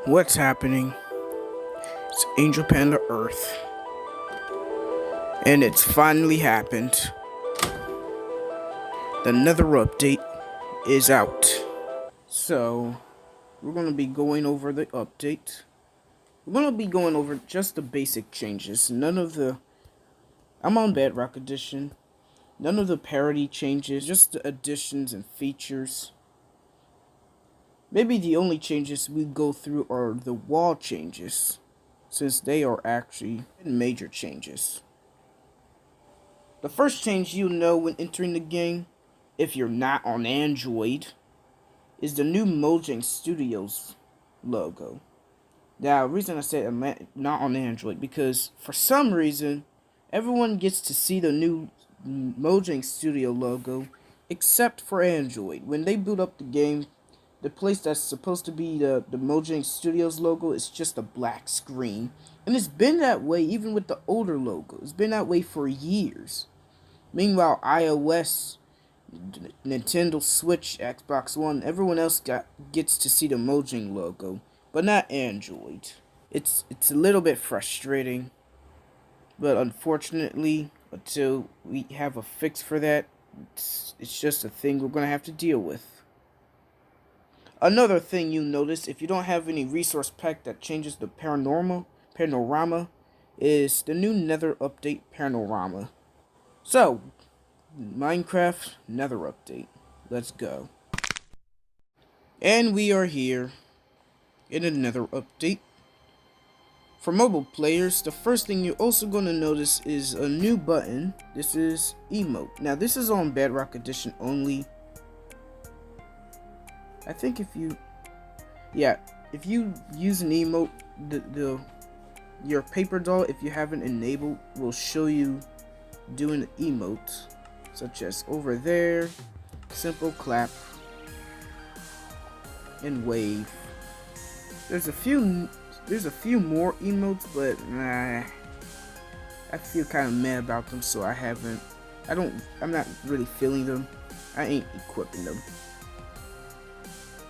What's happening? It's Angel Panda Earth. And it's finally happened. The Nether update is out. So, we're going to be going over the update. We're going to be going over just the basic changes. I'm on Bedrock Edition. None of the parity changes, just the additions and features. Maybe the only changes we go through are the wall changes, since they are actually major changes. The first change you'll know when entering the game, if you're not on Android, is the new Mojang Studios logo. Now, the reason I said I'm not on Android, because for some reason, everyone gets to see the new Mojang Studio logo, except for Android. When they boot up the game, the place that's supposed to be the Mojang Studios logo is just a black screen. And it's been that way even with the older logo. It's been that way for years. Meanwhile, iOS, Nintendo Switch, Xbox One, everyone else gets to see the Mojang logo, but not Android. It's a little bit frustrating, but unfortunately, until we have a fix for that, it's just a thing we're gonna have to deal with. Another thing you notice, if you don't have any resource pack that changes the panorama, is the new Nether update panorama. So, Minecraft Nether update. Let's go. And we are here in another update. For mobile players, the first thing you're also going to notice is a new button. This is emote. Now, this is on Bedrock Edition only. I think if you use an emote, your paper doll, if you haven't enabled, will show you doing emotes, such as over there, simple clap, and wave. There's a few more emotes, but I feel kind of mad about them, so I'm not really feeling them. I ain't equipping them.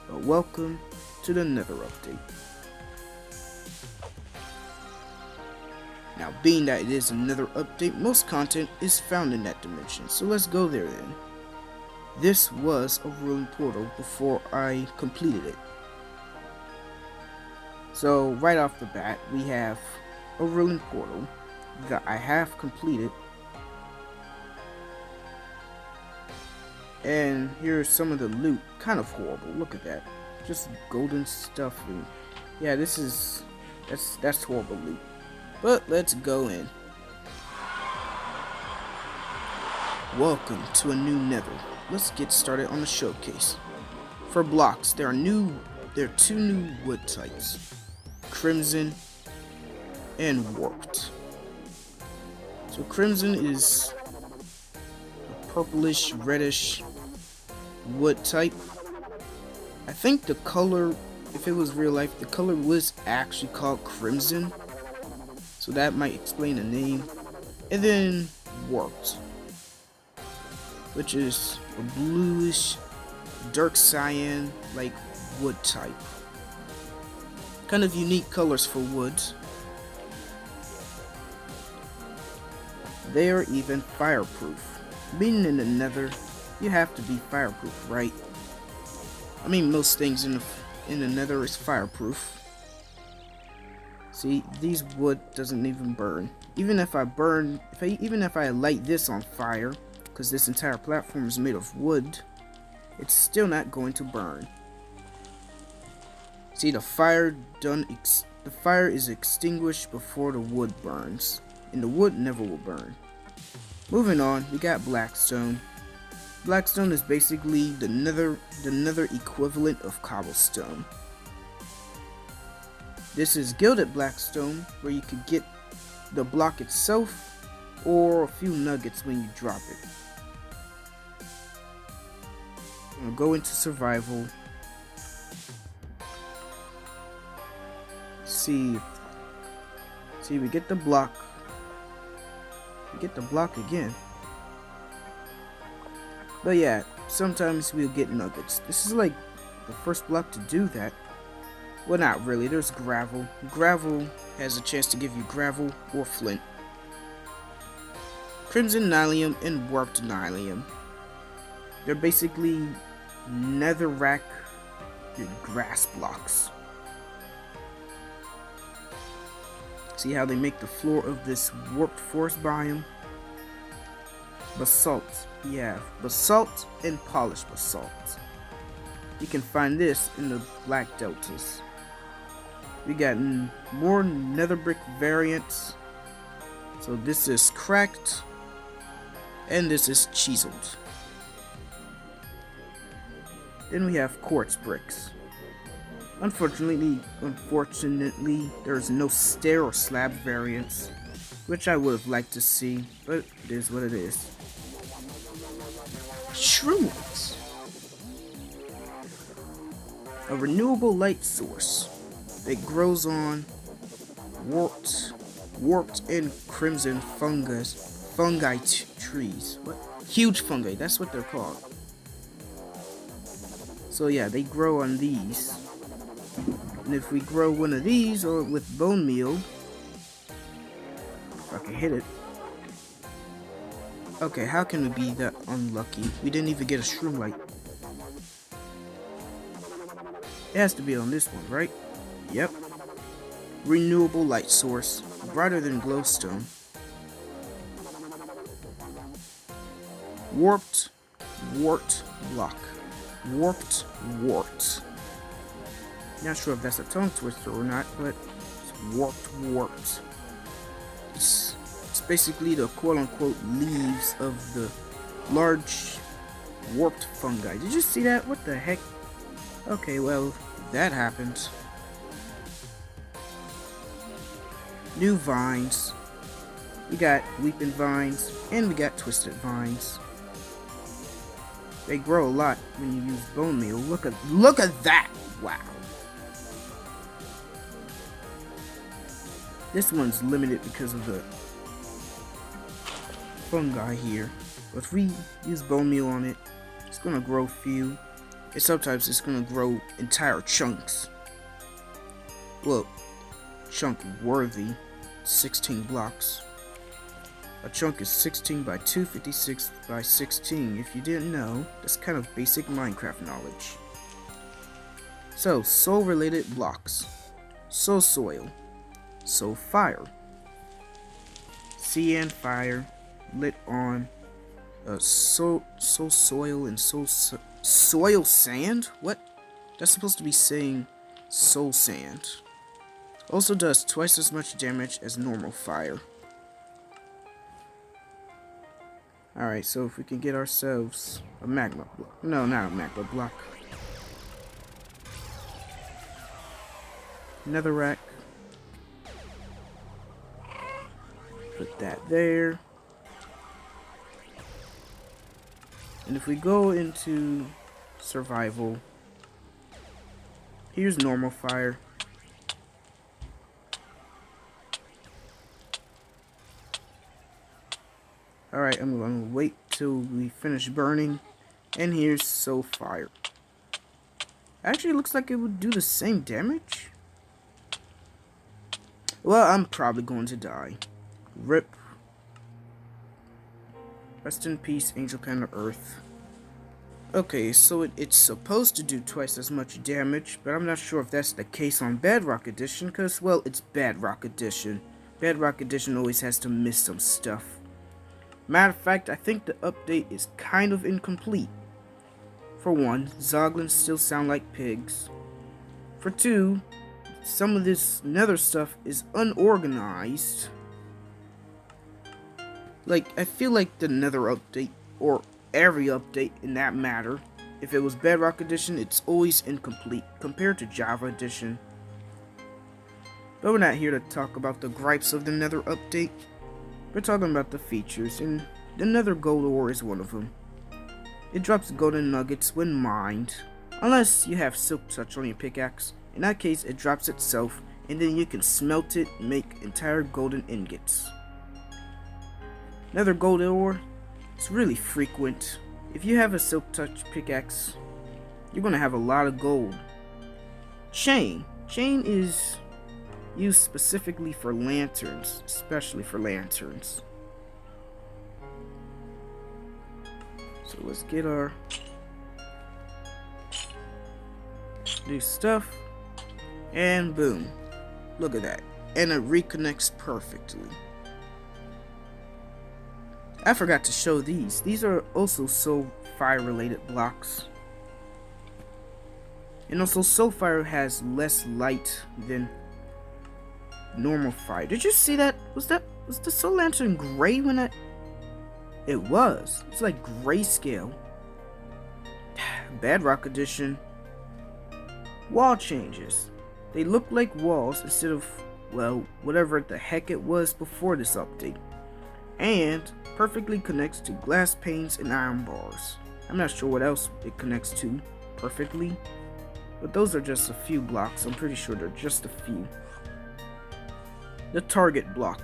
But welcome to the Nether update. Now, being that it is another update, most content is found in that dimension, so let's go there then. This was a ruined portal before I completed it. So, right off the bat, we have a ruined portal that I have completed. And here's some of the loot. Kind of horrible. Look at that. Just golden stuff. And yeah, that's horrible loot. But let's go in. Welcome to a new Nether. Let's get started on the showcase. For blocks, there are two new wood types: Crimson and Warped. So Crimson is a purplish, reddish wood type. I think the color, if it was real life, the color was actually called Crimson, so that might explain the name. And then Warped, which is a bluish, dark cyan, like wood type. Kind of unique colors for woods. They are even fireproof. Being in the Nether, you have to be fireproof, right? I mean, most things in the Nether is fireproof. See, these wood doesn't even burn. Even if I light this on fire, because this entire platform is made of wood, it's still not going to burn. See, the fire is extinguished before the wood burns, and the wood never will burn. Moving on, we got Blackstone. Blackstone is basically the nether equivalent of cobblestone. This is gilded Blackstone, where you could get the block itself or a few nuggets when you drop it. I'm gonna go into survival. See, we get the block. We get the block again. But yeah, sometimes we'll get nuggets. This is like the first block to do that. Well, not really. There's gravel. Gravel has a chance to give you gravel or flint. Crimson Nylium and Warped Nylium. They're basically netherrack grass blocks. See how they make the floor of this warped forest biome? Basalt. We have basalt and polished basalt. You can find this in the Black Deltas. We got more nether brick variants. So this is cracked and this is chiseled. Then we have quartz bricks. Unfortunately, there's no stair or slab variants, which I would have liked to see, but it is what it is. Shrooms. A renewable light source that grows on warped and crimson fungi trees. What? Huge fungi, that's what they're called. So yeah, they grow on these. And if we grow one of these or with bone meal, if I can hit it. Okay, how can we be that unlucky? We didn't even get a shroom light. It has to be on this one, right? Yep. Renewable light source, brighter than glowstone. Warped block. Warped. Not sure if that's a tongue twister or not, but it's warped. It's basically the quote-unquote leaves of the large warped fungi. Did you see that? What the heck? Okay, well, that happened. New vines. We got weeping vines and we got twisted vines. They grow a lot when you use bone meal. Look at that! Wow. This one's limited because of the fungi here. But if we use bone meal on it, it's gonna grow few. And sometimes it's gonna grow entire chunks. Well, chunk worthy. 16 blocks. A chunk is 16 by 256 by 16. If you didn't know, that's kind of basic Minecraft knowledge. So, soul related blocks. Soul soil. Soul fire. Sea and fire. Lit on. Soul soil and soil sand? What? That's supposed to be saying soul sand. Also does twice as much damage as normal fire. Alright, so if we can get ourselves a magma block. No, not a magma block. Netherrack. Put that there. And if we go into survival, here's normal fire. Alright, I'm going to wait till we finish burning. And here's soul fire. Actually, it looks like it would do the same damage. Well, I'm probably going to die. RIP. Rest in peace, Angel Kind of Earth. Okay, so it's supposed to do twice as much damage, but I'm not sure if that's the case on Bedrock Edition, because, well, it's Bedrock Edition. Bedrock Edition always has to miss some stuff. Matter of fact, I think the update is kind of incomplete. For one, Zoglins still sound like pigs. For two, some of this nether stuff is unorganized. Like, I feel like the nether update, or every update in that matter, if it was Bedrock Edition, it's always incomplete compared to Java Edition. But we're not here to talk about the gripes of the nether update. We're talking about the features, and the nether gold ore is one of them. It drops golden nuggets when mined, unless you have silk touch on your pickaxe. In that case, it drops itself, and then you can smelt it and make entire golden ingots. Nether gold ore, it's really frequent. If you have a silk touch pickaxe, you're gonna have a lot of gold. Chain Chain is used specifically for lanterns, especially for lanterns. So let's get our new stuff, and boom, look at that, and it reconnects perfectly. I forgot to show these. These are also soul fire related blocks. And also soul fire has less light than normal fire. Did you see that? Was the soul lantern gray when it was? It's like grayscale. Bedrock edition. Wall changes. They look like walls instead of, well, whatever the heck it was before this update. And perfectly connects to glass panes and iron bars. I'm not sure what else it connects to perfectly, but those are just a few blocks. I'm pretty sure they're just a few. The target block.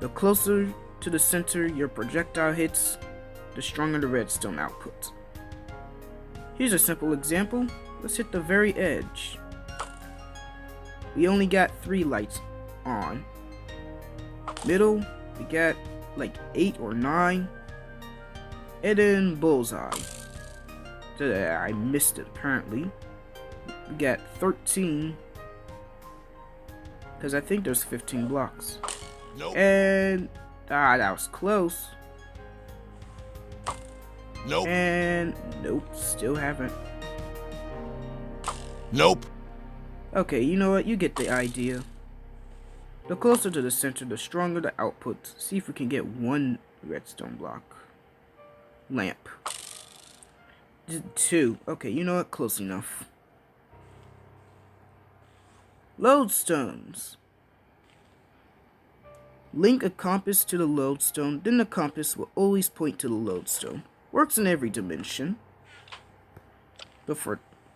The closer to the center your projectile hits, the stronger the redstone output. Here's a simple example. Let's hit the very edge. We only got 3 lights on. Middle, we got like 8 or 9. And then bullseye. I missed it apparently. We got 13. Because I think there's 15 blocks. Nope. And that was close. Nope. And nope, still haven't. Nope. Okay, you know what? You get the idea. The closer to the center, the stronger the output. See if we can get 1 redstone block. Lamp. 2. Okay, you know what? Close enough. Lodestones. Link a compass to the lodestone, then the compass will always point to the lodestone. Works in every dimension. But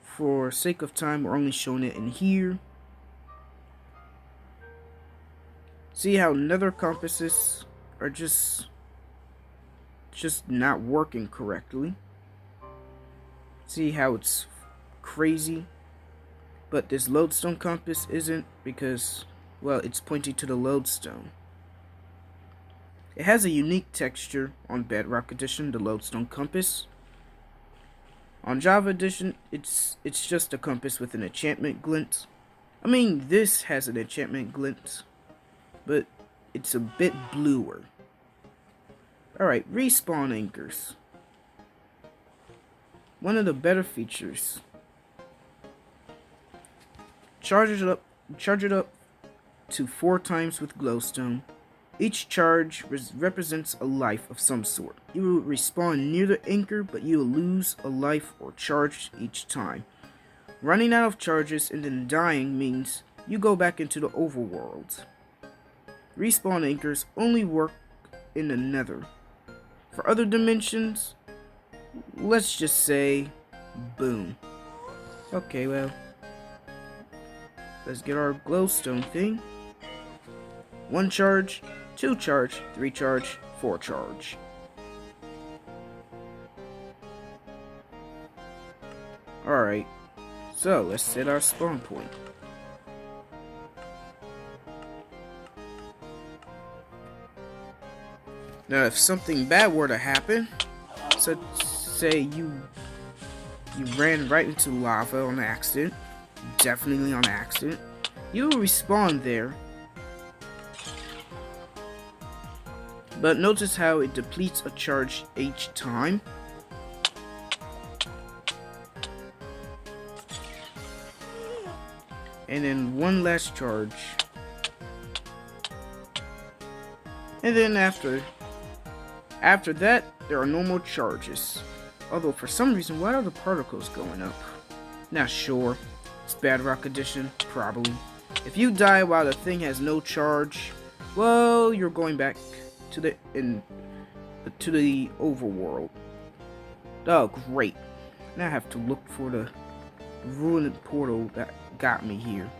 for sake of time, we're only showing it in here. See how nether compasses are just not working correctly. See how it's crazy? But this lodestone compass isn't because, well, it's pointing to the lodestone. It has a unique texture on Bedrock Edition, the lodestone compass. On Java Edition, it's just a compass with an enchantment glint. I mean, this has an enchantment glint, but it's a bit bluer. Alright, respawn anchors. One of the better features. Charge it up to 4 times with glowstone. Each charge represents a life of some sort. You will respawn near the anchor, but you will lose a life or charge each time. Running out of charges and then dying means you go back into the overworld. Respawn anchors only work in the Nether. For other dimensions, let's just say, boom. Okay, well, let's get our glowstone thing. 1 charge, 2 charge, 3 charge, 4 charge. Alright, so let's set our spawn point. Now if something bad were to happen, so say you ran right into lava on accident, definitely on accident, you will respawn there. But notice how it depletes a charge each time. And then 1 last charge. And then after that, there are no more charges. Although for some reason, why are the particles going up? Not sure. It's Bedrock Edition, probably. If you die while the thing has no charge, well, you're going back to the overworld. Oh, great. Now I have to look for the ruined portal that got me here.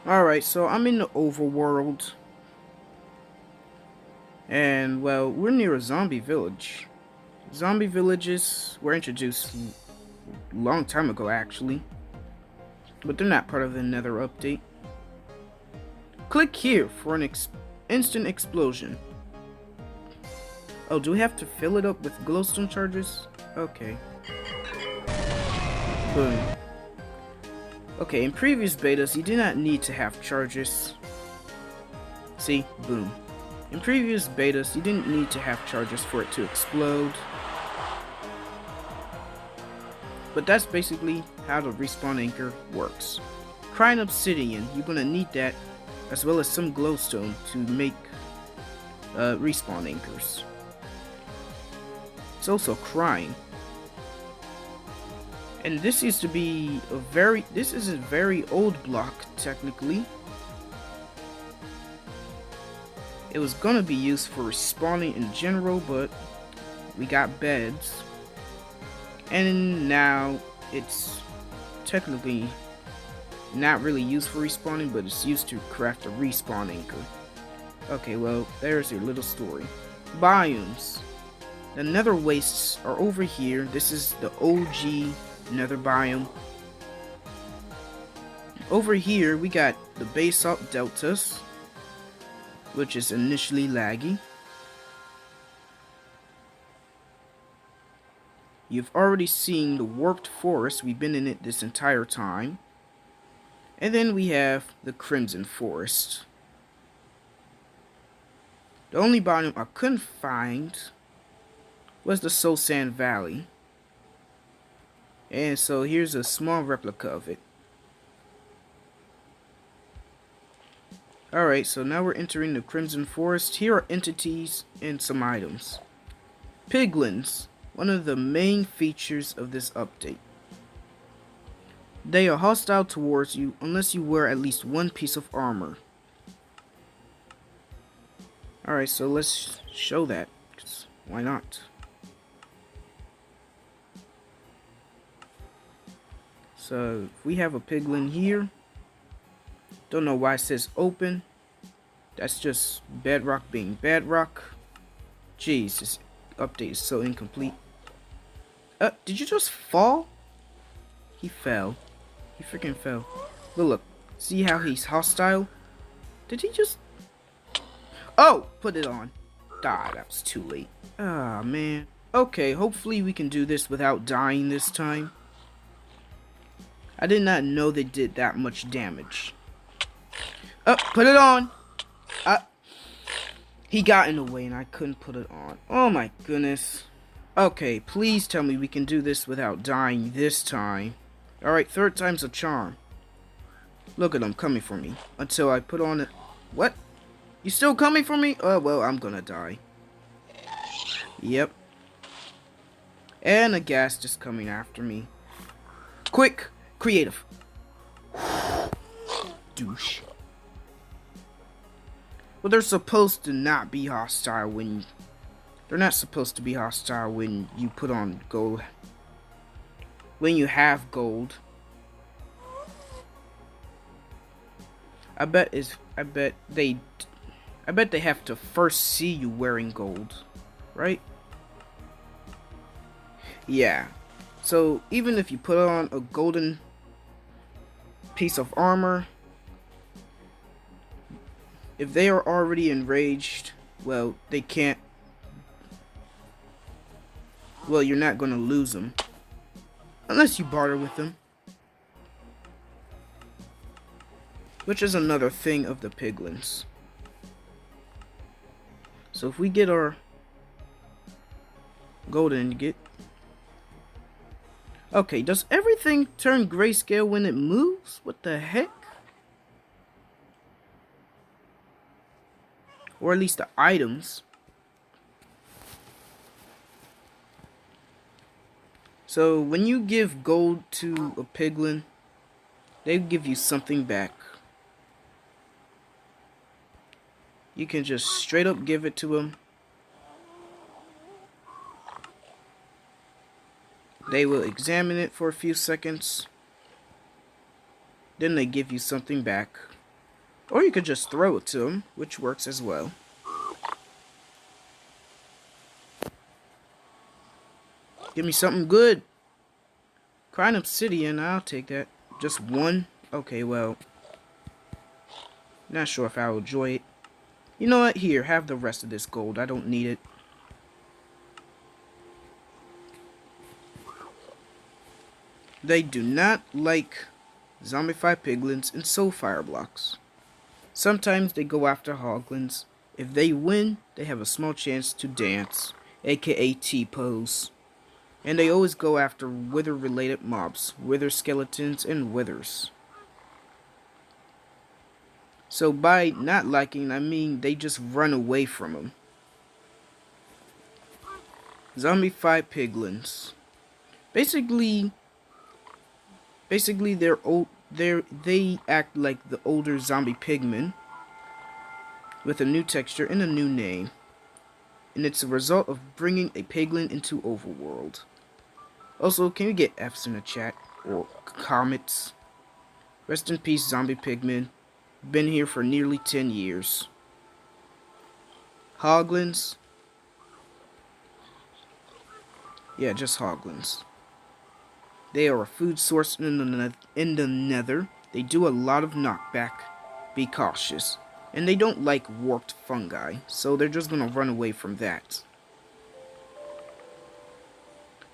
Alright, so I'm in the overworld. And, well, we're near a zombie village. Zombie villages were introduced a long time ago, actually. but they're not part of the Nether update. Click here for an instant explosion. Oh, do we have to fill it up with glowstone charges? Okay. Boom. Okay, in previous betas, you did not need to have charges. See? Boom. In previous betas, you didn't need to have charges for it to explode. But that's basically how the respawn anchor works. Crying obsidian, you're gonna need that, as well as some glowstone to make respawn anchors. It's also crying. And this used to be this is a very old block, technically. It was gonna be used for respawning in general, but we got beds. And now it's technically not really used for respawning, but it's used to craft a respawn anchor. Okay, well, there's your little story. Biomes. The Nether wastes are over here. This is the OG Nether biome. Over here, we got the basalt deltas, which is initially laggy. You've already seen the warped forest. We've been in it this entire time. And then we have the crimson forest. The only biome I couldn't find was the Soul Sand Valley. And so here's a small replica of it. Alright, so now we're entering the Crimson Forest. Here are entities and some items. Piglins, one of the main features of this update. They are hostile towards you unless you wear at least one piece of armor. Alright, so let's show that. Why not? So we have a piglin here. Don't know why it says open. That's just bedrock being bedrock. Jeez, this update is so incomplete. Did you just fall? He fell. He freaking fell. But look, see how he's hostile? Did he just... Oh, put it on. Ah, that was too late. Ah, man. Okay, hopefully we can do this without dying this time. I did not know they did that much damage. Put it on. He got in the way and I couldn't put it on. Oh my goodness. Okay, please tell me we can do this without dying this time. Alright, third time's a charm. Look at him coming for me. Until I put on it. What? You still coming for me? Oh, well, I'm gonna die. Yep. And a ghast just coming after me. Quick! Creative. Douche. Well, they're supposed to not be hostile when... They're not supposed to be hostile when you put on gold. When you have gold. I bet they have to first see you wearing gold, right? Yeah. So even if you put on a golden piece of armor, if they are already enraged, well, they can't. Well, you're not gonna lose them unless you barter with them. Which is another thing of the piglins. So if we get our golden ingot. Okay, does everything turn grayscale when it moves? What the heck? Or at least the items. So when you give gold to a piglin, they give you something back. You can just straight up give it to them. They will examine it for a few seconds. Then they give you something back. Or you could just throw it to them, which works as well. Give me something good. Crying obsidian, I'll take that. Just one? Okay, well, not sure if I'll enjoy it. You know what? Here, have the rest of this gold. I don't need it. They do not like zombified piglins and soul fire blocks. Sometimes they go after hoglins. If they win, they have a small chance to dance, aka T-pose. And they always go after wither-related mobs, wither skeletons and withers. So by not liking, I mean they just run away from them. Zombified piglins. Basically they're old. They act like the older zombie pigmen with a new texture and a new name. And it's a result of bringing a piglin into overworld. Also, can you get F's in the chat or comments? Rest in peace, zombie pigmen. Been here for nearly 10 years. Hoglins. Yeah, just hoglins. They are a food source in the nether. They do a lot of knockback. Be cautious. And they don't like warped fungi, so they're just gonna run away from that.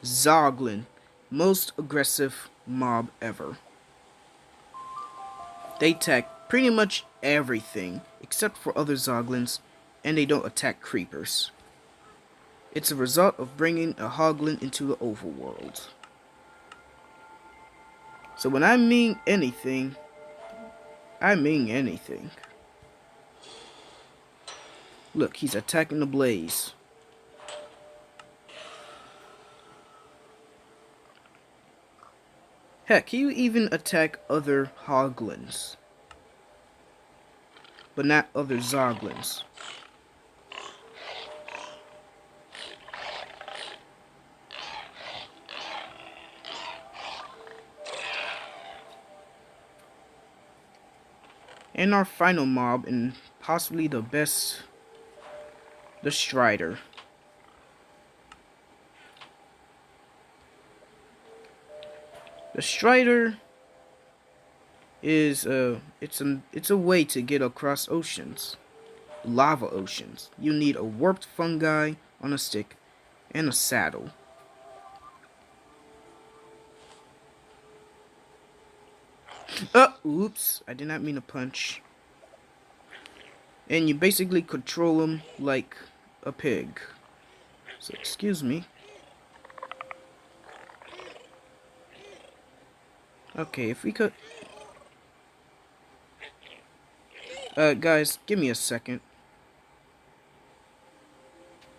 Zoglin. Most aggressive mob ever. They attack pretty much everything except for other zoglins, and they don't attack creepers. It's a result of bringing a hoglin into the overworld. So when I mean anything, I mean anything. Look, he's attacking the blaze. Heck, he even attack other hoglins, but not other zoglins. And our final mob, and possibly the best, the Strider. The Strider is it's a way to get across oceans, lava oceans. You need a warped fungi on a stick and a saddle. Oops, I did not mean to punch. And you basically control him like a pig. So excuse me. Okay, if we could... guys, give me a second.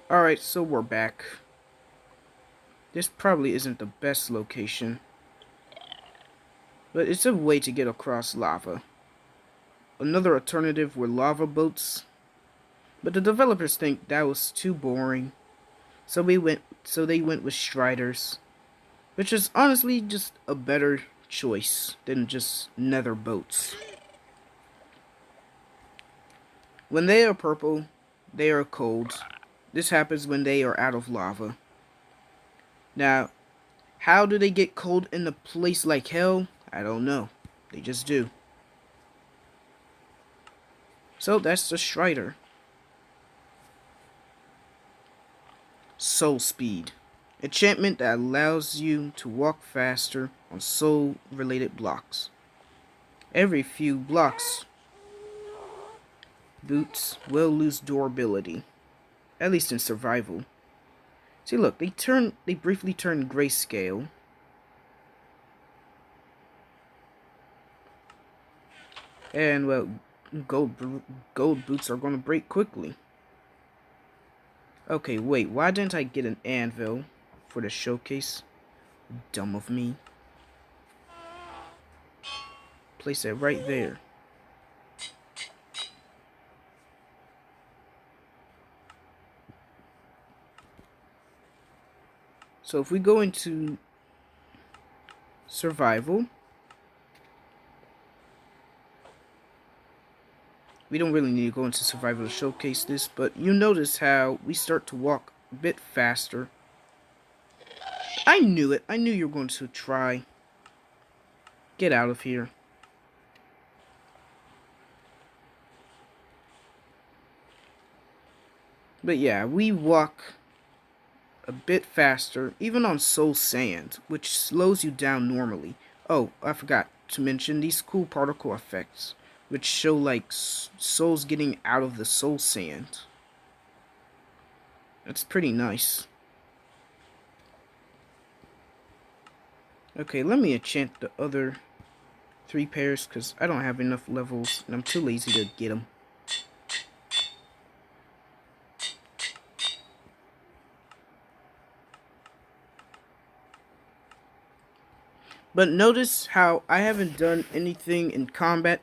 Alright, so we're back. This probably isn't the best location, but it's a way to get across lava. Another alternative were lava boats, but the developers think that was too boring, so they went with Striders, which is honestly just a better choice than just nether boats. When they are purple, they are cold. This happens when they are out of lava. Now, how do they get cold in a place like hell? I don't know. They just do. So that's the Strider. Soul Speed. Enchantment that allows you to walk faster on soul-related blocks. Every few blocks, boots will lose durability. At least in survival. See, look, they briefly turn grayscale. And, well, gold boots are going to break quickly. Okay, wait, why didn't I get an anvil for the showcase? Dumb of me. Place it right there. So if we go into survival, we don't really need to go into survival to showcase this, but you notice how we start to walk a bit faster. I knew it. I knew you were going to try. Get out of here. But yeah, we walk a bit faster, even on soul sand, which slows you down normally. Oh, I forgot to mention these cool particle effects, which show like souls getting out of the soul sand. That's pretty nice. Okay, let me enchant the other 3 pairs, because I don't have enough levels, and I'm too lazy to get them. But notice how I haven't done anything in combat,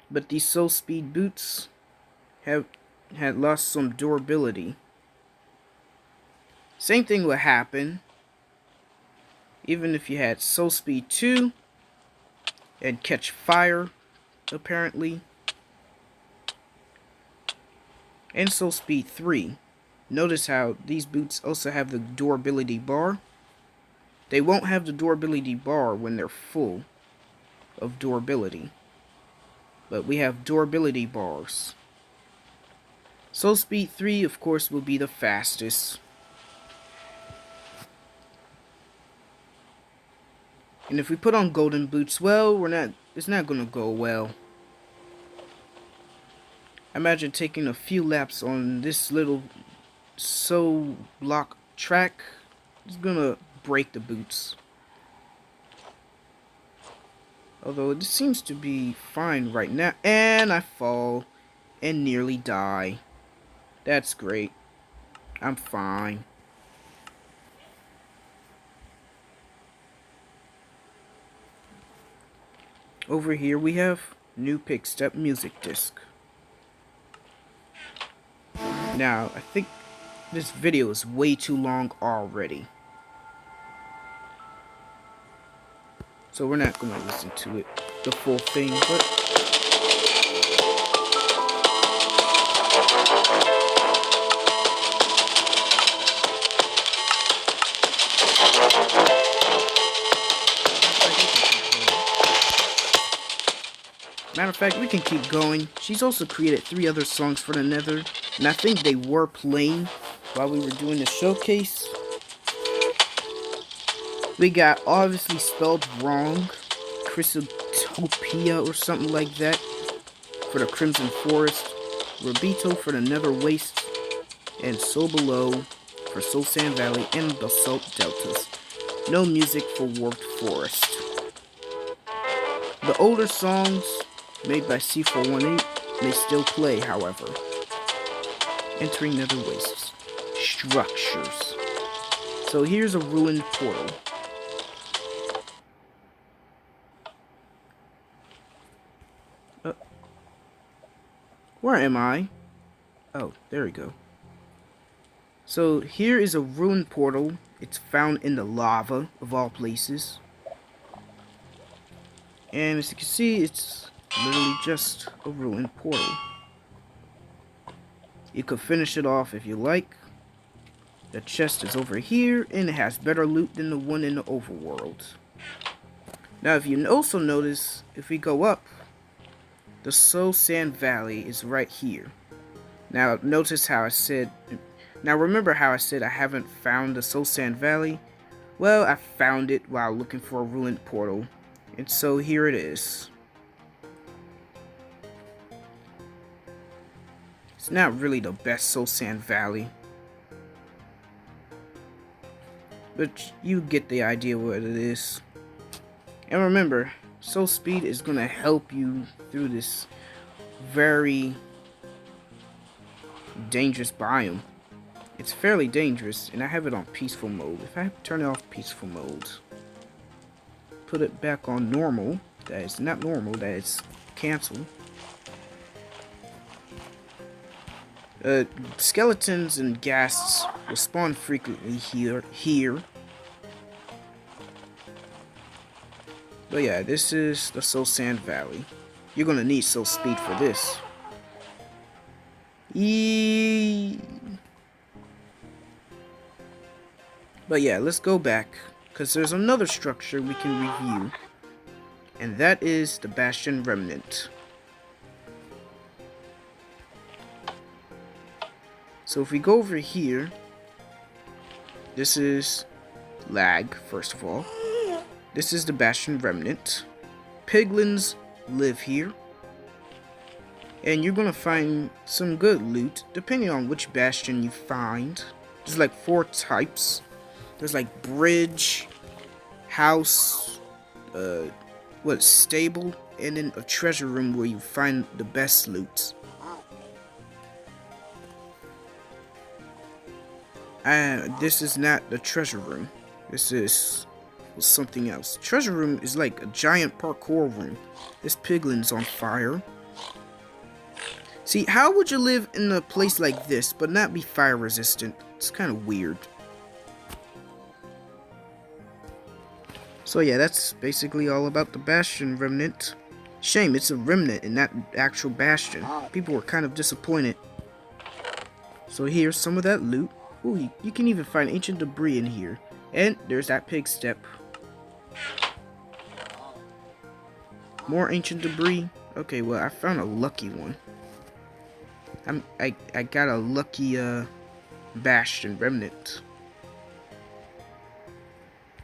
but these soul speed boots have had lost some durability. Same thing would happen even if you had soul speed 2 and catch fire, apparently, and soul speed 3. Notice how these boots also have the durability bar. They won't have the durability bar when they're full of durability, but we have durability bars. Soul speed 3, of course, will be the fastest. And if we put on golden boots, well, it's not gonna go well. Imagine taking a few laps on this little soul block track. It's gonna break the boots. Although it seems to be fine right now. And I fall and nearly die. That's great. I'm fine. Over here we have new pick step music disc. Now, I think this video is way too long already. So we're not going to listen to it, the full thing, but... Matter of fact, we can keep going. She's also created 3 other songs for the Nether, and I think they were playing while we were doing the showcase. We got obviously spelled wrong, Chrysotopia or something like that for the Crimson Forest, Robito for the Nether Wastes, and So Below for Soul Sand Valley and Basalt Deltas. No music for Warped Forest. The older songs made by C418 may still play, however. Entering Nether Wastes. Structures. So here's a ruined portal. Where am I? Oh, there we go. So here is a ruined portal. It's found in the lava, of all places. And as you can see, it's literally just a ruined portal. You could finish it off if you like. The chest is over here, and it has better loot than the one in the overworld. Now, if you also notice, if we go up, the Soul Sand Valley is right here. Now, notice how I said... Now, remember how I said I haven't found the Soul Sand Valley? Well, I found it while looking for a ruined portal. And so, here it is. It's not really the best Soul Sand Valley. But you get the idea what it is. And remember, Soul Speed is going to help you through this very dangerous biome. It's fairly dangerous, and I have it on peaceful mode. If I turn it off peaceful mode, put it back on normal, that is not normal, that is cancel. Skeletons and ghasts will spawn frequently here. But yeah, this is the Soul Sand Valley. You're gonna need Soul Speed for this. But yeah, let's go back, because there's another structure we can review. and that is the Bastion Remnant. So if we go over here, this is lag, first of all. This is the Bastion Remnant. Piglins live here. And you're gonna find some good loot, depending on which bastion you find. There's like 4 types. There's like bridge, house, stable, and then a treasure room where you find the best loot. This is not the treasure room. This is something else. Treasure room is like a giant parkour room. This piglin's on fire. See, how would you live in a place like this but not be fire resistant? It's kind of weird. So yeah, that's basically all about the Bastion Remnant. Shame, it's a remnant and not actual Bastion. People were kind of disappointed. So here's some of that loot. Ooh, you can even find ancient debris in here. And there's that pig step. More ancient debris. Okay, well, I found a lucky one. I got a lucky Bastion Remnant.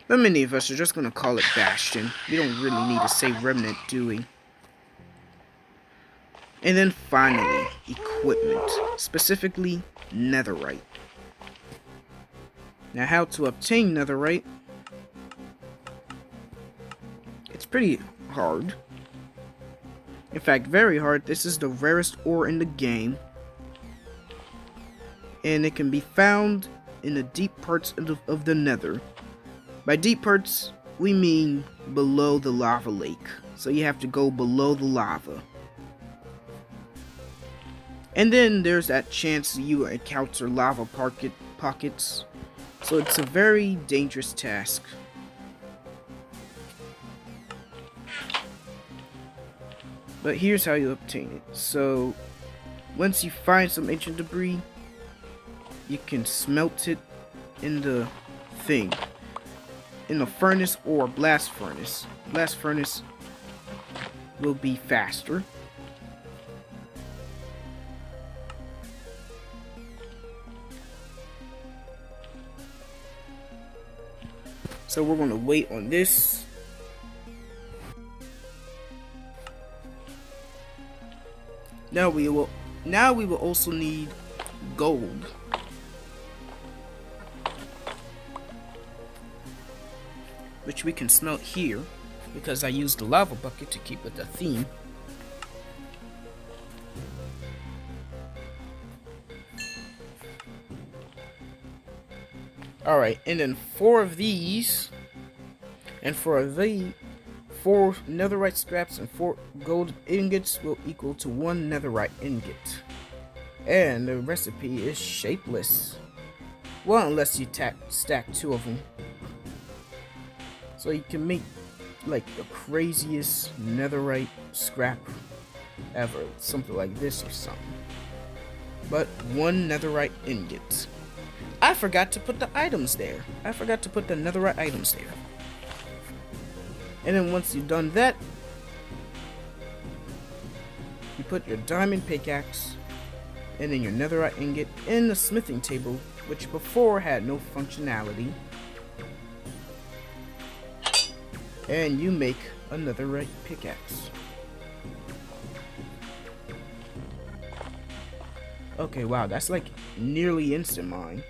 But many of us are just gonna call it Bastion. We don't really need to say Remnant, do we? And then finally, equipment. Specifically, netherite. Now, how to obtain netherite? It's pretty hard. In fact, very hard. This is the rarest ore in the game. And it can be found in the deep parts of the Nether. By deep parts, we mean below the lava lake. So you have to go below the lava. And then there's that chance you encounter lava pockets. So it's a very dangerous task. But here's how you obtain it. So once you find some ancient debris, you can smelt it in the thing. In a furnace or blast furnace. Blast furnace will be faster. So we're going to wait on this. Now we will also need gold. Which we can smelt here because I used the lava bucket to keep with the theme. Alright, and then 4 of these, and for the 4 netherite scraps and 4 gold ingots will equal to 1 netherite ingot. And the recipe is shapeless. Well, unless you stack 2 of them. So you can make like the craziest netherite scrap ever. Something like this or something. But 1 netherite ingot. I forgot to put the items there. I forgot to put the netherite items there. And then once you've done that, you put your diamond pickaxe and then your netherite ingot in the smithing table, which before had no functionality. And you make a netherite pickaxe. Okay, wow, that's like nearly instant mine.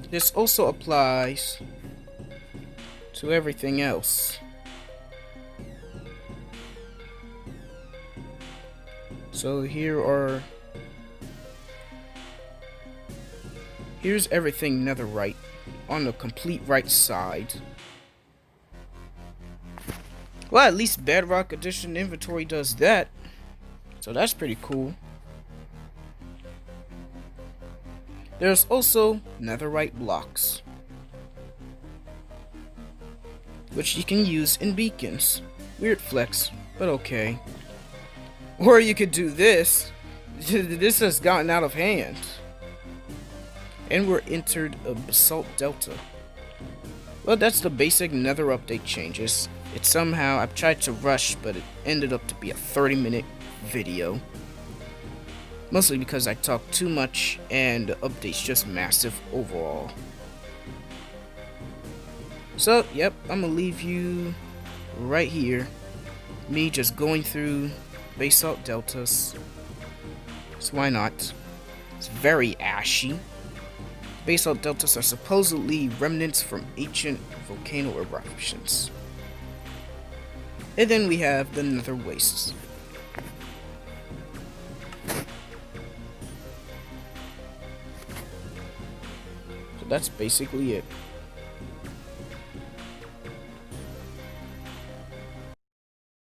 This also applies to everything else. So here's everything netherite on the complete right side. Well, at least Bedrock Edition inventory does that. So that's pretty cool. There's also netherite blocks, which you can use in beacons. Weird flex, but okay. Or you could do this. This has gotten out of hand. And we're entered a basalt delta. Well, that's the basic Nether update changes. It somehow, I've tried to rush, but it ended up to be a 30-minute video. Mostly because I talk too much and the update's just massive overall. So, yep, I'm gonna leave you right here. Me just going through basalt deltas. So why not? It's very ashy. Basalt deltas are supposedly remnants from ancient volcano eruptions. And then we have the Nether wastes. So that's basically it.